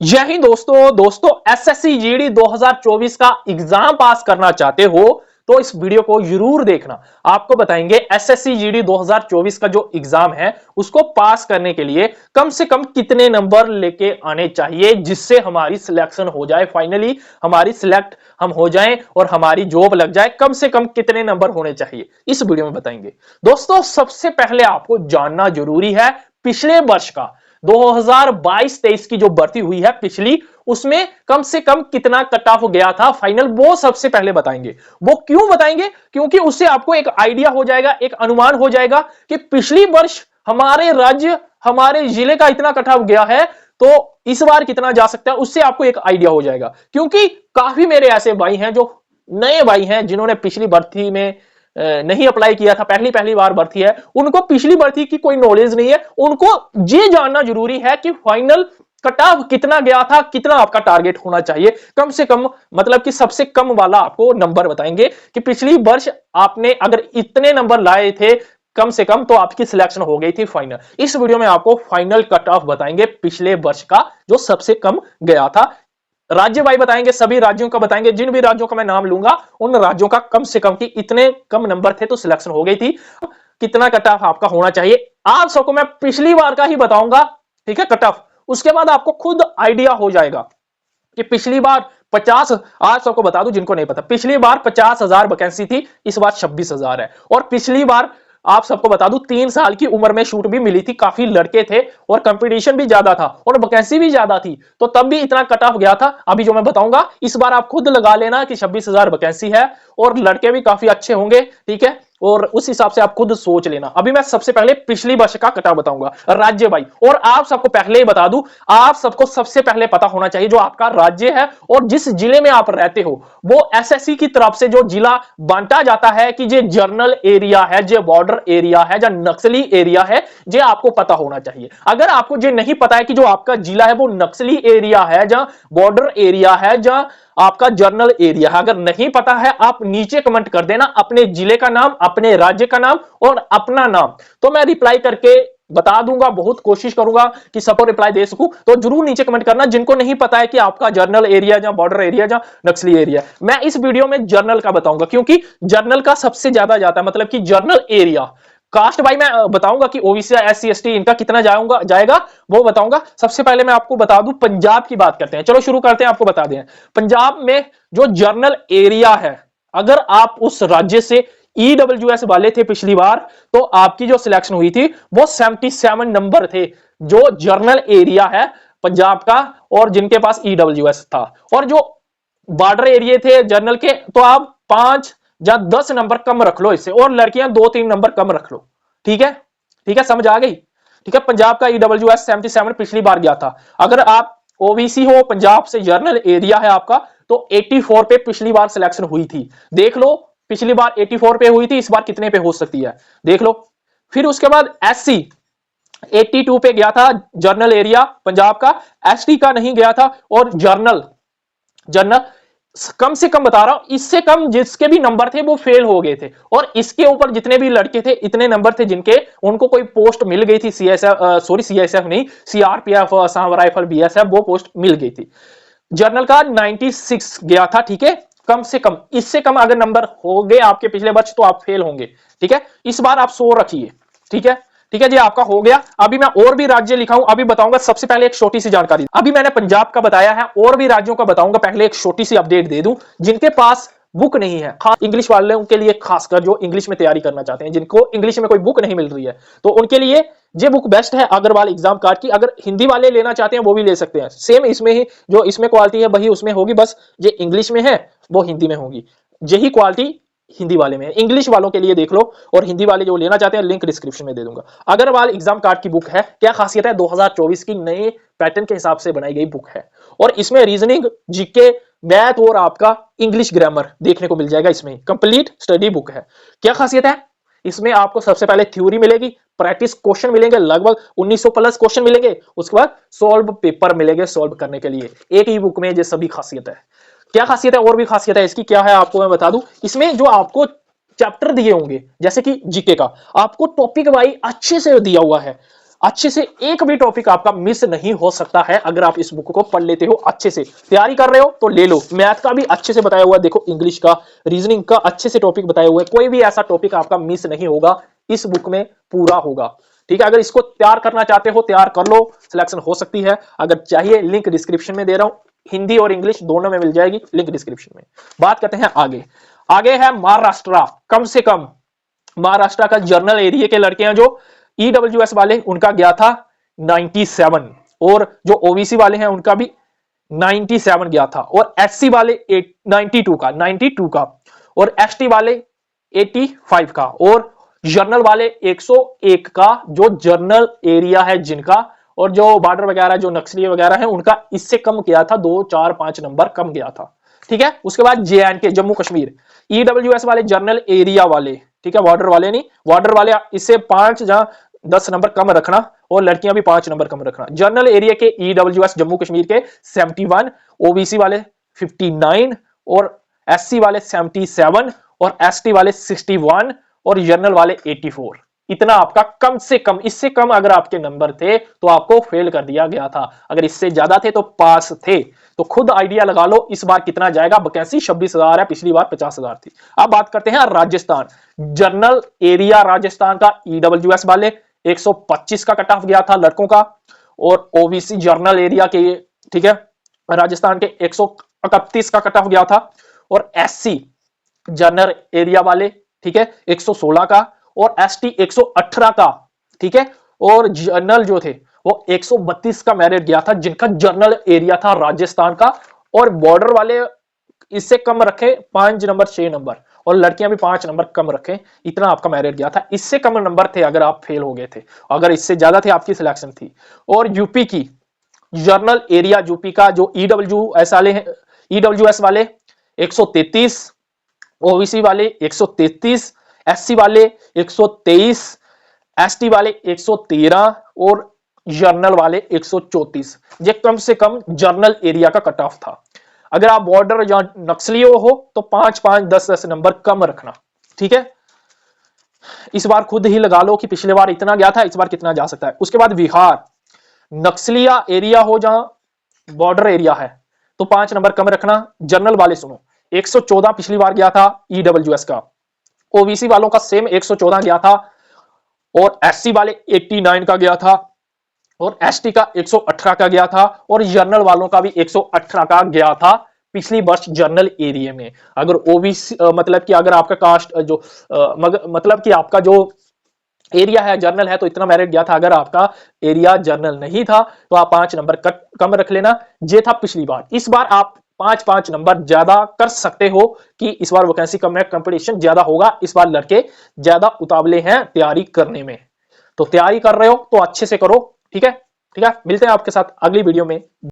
जय हिंद दोस्तों SSC GD 2024 का एग्जाम पास करना चाहते हो तो इस वीडियो को जरूर देखना। आपको बताएंगे एसएससी जीडी 2024 का जो एग्जाम है उसको पास करने के लिए कम से कम कितने नंबर लेके आने चाहिए जिससे हमारी सिलेक्शन हो जाए, फाइनली हमारी सिलेक्ट हम हो जाएं और हमारी जॉब लग जाए। कम से कम कितने नंबर होने चाहिए इस वीडियो में बताएंगे। दोस्तों सबसे पहले आपको जानना जरूरी है पिछले वर्ष का 2022-23 की जो भर्ती हुई है पिछली, उसमें कम से कम कितना कट ऑफ गया था फाइनल, वो सबसे पहले बताएंगे। वो क्यों बताएंगे? क्योंकि उससे आपको एक आइडिया हो जाएगा, एक अनुमान हो जाएगा कि पिछली वर्ष हमारे राज्य हमारे जिले का इतना कट ऑफ गया है तो इस बार कितना जा सकता है, उससे आपको एक आइडिया हो जाएगा। क्योंकि काफी मेरे ऐसे भाई हैं जो नए भाई हैं जिन्होंने पिछली भर्ती में नहीं अप्लाई किया था, पहली पहली बार भर्ती है, उनको पिछली भर्ती की कोई नॉलेज नहीं है। उनको ये जानना जरूरी है कि फाइनल कट ऑफ कितना गया था, कितना आपका टारगेट होना चाहिए। कम से कम मतलब कि सबसे कम वाला आपको नंबर बताएंगे कि पिछली वर्ष आपने अगर इतने नंबर लाए थे कम से कम तो आपकी सिलेक्शन हो गई थी फाइनल। इस वीडियो में आपको फाइनल कट ऑफ बताएंगे पिछले वर्ष का जो सबसे कम गया था। राज्य वाई बताएंगे, सभी राज्यों का बताएंगे, जिन भी राज्यों का मैं नाम लूंगा उन राज्यों का कम से कम कि इतने कम नंबर थे तो सिलेक्शन हो गई थी, कितना कट ऑफ आपका होना चाहिए। आप सबको मैं पिछली बार का ही बताऊंगा, ठीक है, कट ऑफ। उसके बाद आपको खुद आइडिया हो जाएगा कि पिछली बार 50, आज सबको बता दूं जिनको नहीं पता, पिछली बार 50,000 वैकेंसी थी, इस बार 26,000 है। और पिछली बार आप सबको बता दूं 3 साल की उम्र में छूट भी मिली थी, काफी लड़के थे और कंपटीशन भी ज्यादा था और वैकेंसी भी ज्यादा थी, तो तब भी इतना कट ऑफ गया था। अभी जो मैं बताऊंगा इस बार आप खुद लगा लेना कि 26,000 वैकेंसी है और लड़के भी काफी अच्छे होंगे, ठीक है, और उस हिसाब से आप खुद सोच लेना। अभी मैं सबसे पहले पिछली वर्ष का कट ऑफ बताऊंगा राज्य भाई। और आप सबको पहले ही बता दूं, आप सबको सबसे पहले पता होना चाहिए जो आपका राज्य है और जिस जिले में आप रहते हो वो एसएससी की तरफ से जो जिला बांटा जाता है कि ये जर्नल एरिया है, जो बॉर्डर एरिया है, जो नक्सली एरिया है, ये आपको पता होना चाहिए। अगर आपको ये नहीं पता है कि जो आपका जिला है वो नक्सली एरिया है, जहां बॉर्डर एरिया है, जहां आपका जर्नल एरिया है, अगर नहीं पता है आप नीचे कमेंट कर देना अपने जिले का नाम, अपने राज्य का नाम और अपना नाम, तो मैं रिप्लाई करके बता दूंगा। बहुत कोशिश करूंगा कि सबको रिप्लाई दे सकूं, तो जरूर नीचे कमेंट करना जिनको नहीं पता है कि आपका जर्नल एरिया या बॉर्डर एरिया या नक्सली एरिया। मैं इस वीडियो में जर्नल का बताऊंगा क्योंकि जर्नल का सबसे ज्यादा जाता है, मतलब कि जर्नल एरिया। कास्ट भाई मैं बताऊंगा कि ओबीसी एससी एसटी इनका कितना जाएगा वो बताऊंगा। सबसे पहले मैं आपको बता दूं पंजाब की बात करते हैं, चलो शुरू करते हैं, आपको बता दें पंजाब में जो जर्नल एरिया है, अगर आप उस राज्य से ईडब्ल्यूएस वाले थे पिछली बार तो आपकी जो सिलेक्शन हुई थी वो 77 नंबर थे, जो जर्नल एरिया है पंजाब का और जिनके पास ईडब्ल्यूएस था। और जो बॉर्डर एरिया थे जर्नल के तो आप 5 या 10 नंबर कम रख लो इससे, और लड़कियां 2-3 नंबर कम रख लो, ठीक है, ठीक है, समझ आ गई, ठीक है। पंजाब का ईडब्ल्यूएस 77 पिछली बार गया था। अगर आप ओबीसी हो, पंजाब से जर्नल एरिया है आपका, तो 84 पे पिछली बार सिलेक्शन हुई थी। देख लो पिछली बार 84 पे हुई थी, इस बार कितने पे हो सकती है देख लो। फिर उसके बाद एससी 82 पे गया था जर्नल एरिया पंजाब का, एसटी का नहीं गया था। और जर्नल जर्नल कम से कम बता रहा हूं, इससे कम जिसके भी नंबर थे वो फेल हो गए थे, और इसके ऊपर जितने भी लड़के थे इतने नंबर थे जिनके उनको कोई पोस्ट मिल गई थी, सीएसएफ नहीं, सीआरपीएफ, असम राइफल, बीएसएफ, वो पोस्ट मिल गई थी। जर्नल का 96 गया था, ठीक है, कम से कम। इससे कम अगर नंबर हो गए आपके पिछले वर्ष तो आप फेल होंगे, ठीक है। इस बार आप 100 रखिए, ठीक है, ठीक है जी, आपका हो गया। अभी मैं और भी राज्य लिखाऊं, अभी बताऊंगा। सबसे पहले एक छोटी सी जानकारी, अभी मैंने पंजाब का बताया है, और भी राज्यों का बताऊंगा। पहले एक छोटी सी अपडेट दे दूं, जिनके पास बुक नहीं है, खास इंग्लिश वालों के लिए, खासकर जो इंग्लिश में तैयारी करना चाहते हैं, जिनको इंग्लिश में कोई बुक नहीं मिल रही है, तो उनके लिए ये बुक बेस्ट है अग्रवाल एग्जाम कार्ड की। अगर हिंदी वाले लेना चाहते हैं वो भी ले सकते हैं, सेम इसमें ही जो इसमें क्वालिटी है वही उसमें होगी, बस ये इंग्लिश में है वो हिंदी में होगी, यही क्वालिटी हिंदी वाले में। इंग्लिश वालों के लिए देख लो, और हिंदी वाले जो लेना चाहते हैं लिंक डिस्क्रिप्शन में दे दूंगा। अग्रवाल एग्जाम कार्ड की बुक है, क्या खासियत है, 2024 की नए पैटर्न के हिसाब से बनाई गई बुक है, और इसमें रीजनिंग, जीके, मैथ और आपका इंग्लिश ग्रामर देखने को मिल जाएगा। इसमें कंप्लीट स्टडी बुक है। क्या खासियत है, इसमें आपको सबसे पहले थ्योरी मिलेगी, प्रैक्टिस क्वेश्चन मिलेंगे, लगभग 1900 प्लस क्वेश्चन मिलेंगे, उसके बाद सॉल्व पेपर मिलेंगे सॉल्व करने के लिए। एक ही बुक में ये सभी खासियत है। क्या खासियत है, और भी खासियत है इसकी, क्या है आपको मैं बता दूं। इसमें जो आपको चैप्टर दिए होंगे, जैसे कि जीके का आपको टॉपिक वाइज अच्छे से दिया हुआ है, अच्छे से एक भी टॉपिक आपका मिस नहीं हो सकता है अगर आप इस बुक को पढ़ लेते हो। अच्छे से तैयारी कर रहे हो तो ले लो। मैथ का भी अच्छे से बताया हुआ है, देखो इंग्लिश का, रीजनिंग का अच्छे से टॉपिक बताए हुए हैं, कोई भी ऐसा टॉपिक आपका मिस नहीं होगा, इस बुक में पूरा होगा। ठीक है, अगर इसको तैयार करना चाहते हो तैयार कर लो, सिलेक्शन हो सकती है। अगर चाहिए लिंक डिस्क्रिप्शन में दे रहा हूं, हिंदी और इंग्लिश दोनों में मिल जाएगी, लिंक डिस्क्रिप्शन में। बात करते हैं आगे। आगे है महाराष्ट्र। कम से कम महाराष्ट्र का जर्नल एरिया के लड़के हैं जो ईडब्ल्यूएस वाले, उनका गया था 97, और जो ओबीसी वाले हैं उनका भी 97 गया था, और एससी वाले 92 का, और एसटी वाले 85 का, और जर्नल वाले 101 का, जो जर्नल एरिया है जिनका, और जो बॉर्डर वगैरह जो नक्सली वगैरह है उनका इससे कम गया था, 2 4 5 नंबर कम गया था। ठीक है, उसके बाद जेएंडके जम्मू कश्मीर, ईडब्ल्यूएस वाले जर्नल एरिया वाले, ठीक है, बॉर्डर वाले नहीं, बॉर्डर वाले इससे 5 या 10 नंबर कम रखना, और लड़कियां भी 5 नंबर कम रखना। जनरल एरिया के ईडब्ल्यूएस जम्मू कश्मीर के 71, ओबीसी वाले 59, और एससी वाले 77, और एसटी वाले 61, और जनरल वाले 84। इतना आपका कम से कम, इससे कम अगर आपके नंबर थे तो आपको फेल कर दिया गया था, अगर इससे ज्यादा थे तो पास थे। तो खुद आइडिया लगा लो इस बार कितना जाएगा। वैकेंसी 26,000 है, पिछली बार 50,000 थी। अब बात करते हैं राजस्थान। जनरल एरिया राजस्थान का ईडब्ल्यूएस वाले 125 का कट ऑफ गया था लड़कों का, और ओबीसी जर्नल एरिया के, ठीक है, राजस्थान के 131 का कट ऑफ गया था, और एससी जनरल एरिया वाले, ठीक है, 116 का, और एसटी 118 का, ठीक है, और जनरल जो थे वो 132 का मेरिट गया था, जिनका जनरल एरिया था राजस्थान का। और बॉर्डर वाले इससे कम रखे 5 नंबर 6 नंबर, और लड़कियां भी 5 नंबर कम रखे, इतना आपका मेरिट गया था। इससे कम नंबर थे अगर आप फेल हो गए थे, अगर इससे ज्यादा थे आपकी सिलेक्शन थी। और यूपी की जर्नल एरिया, यूपी का जो ईडब्ल्यूएस वाले 133, ओबीसी वाले 133, एससी वाले 123, एसटी वाले 113, और जर्नल वाले 134। ये कम से कम जर्नल एरिया का कट ऑफ था। अगर आप बॉर्डर या नक्सलियों हो तो 5 5 10 10 नंबर कम रखना। ठीक है, इस बार खुद ही लगा लो कि पिछले बार इतना गया था, इस बार कितना जा सकता है। उसके बाद बिहार, नक्सलिया एरिया हो जहां बॉर्डर एरिया है तो 5 नंबर कम रखना। जनरल वाले सुनो, 114 पिछली बार गया था ईडब्ल्यूएस का, ओबीसी वालों का सेम 114 गया था, और एससी वाले 89 का गया था, और एसटी का 118 का गया था, और जनरल वालों का भी 118 का गया था पिछली वर्ष जनरल एरिया में। अगर ओबीसी मतलब कि अगर आपका कास्ट जो मतलब कि आपका जो एरिया है जर्नल है तो इतना मेरिट गया था। अगर आपका एरिया जर्नल नहीं था तो आप 5 नंबर कम रख लेना। ये था पिछली बार। इस बार आप 5 नंबर ज्यादा कर सकते हो कि इस बार वैकेंसी कम है, कंपटीशन ज्यादा होगा, इस बार लड़के ज्यादा उतावले हैं तैयारी करने में। तो तैयारी कर रहे हो तो अच्छे से करो। ठीक है, ठीक है, मिलते हैं आपके साथ अगली वीडियो में।